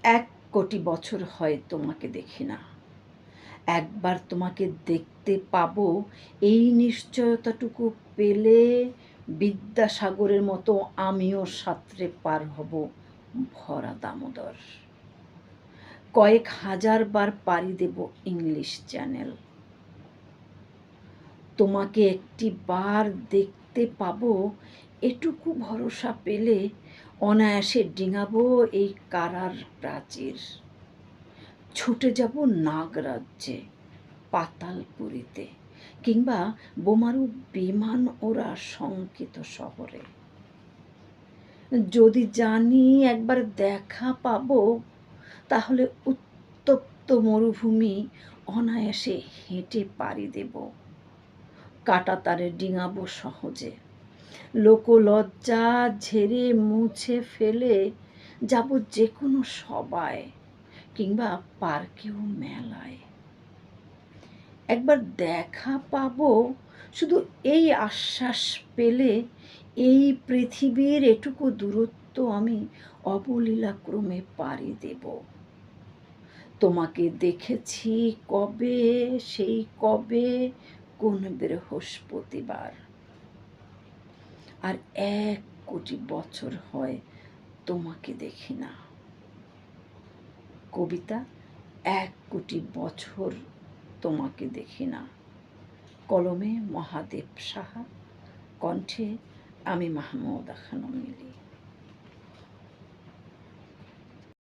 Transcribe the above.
এক কোটি বছর হয় তোমাকে দেখি না। একবার তোমাকে দেখতে পাবো এই নিশ্চয়তাটুকু পেলে বিদ্যাসাগরের মতো আমিও সাঁতরে পার হব ভরা দামোদর। কয়েক হাজার বার পাড়ি দেব ইংলিশ চ্যানেল। তোমাকে একটি বার দেখতে পাবো এটুকু ভরসা পেলে অনায়াসে ডিঙাবো এই কারার প্রাচীর। ছুটে যাব নাগরাজ্যে, পাতালপুরীতে, কিংবা বোমারু বিমান ওরা শঙ্কিত শহরে। যদি জানি একবার দেখা পাবো, তাহলে উত্তপ্ত মরুভূমি অনায়াসে হেঁটে পাড়ি দেব। কাঁটাতারে ডিঙাবো সহজে, লোকলজ্জা ঝেড়ে মুছে ফেলে যাব যে কোনো সবায়, কিংবা পার্কেও মেলায়। একবার দেখা পাবো শুধু এই আশ্বাস পেলে এই পৃথিবীর এটুকু দূরত্ব আমি অবলীলাক্রমে পাড়ি দেব। তোমাকে দেখেছি কবে, সেই কবে কোন বৃহস্পতিবার। আর 1 কোটি বছর হয় তোমাকে দেখি না। কবিতা 1 কোটি বছর তোমাকে দেখি না। কলমে মহাদেব সাহা, কণ্ঠে আমি মাহমুদা খানম মিলি।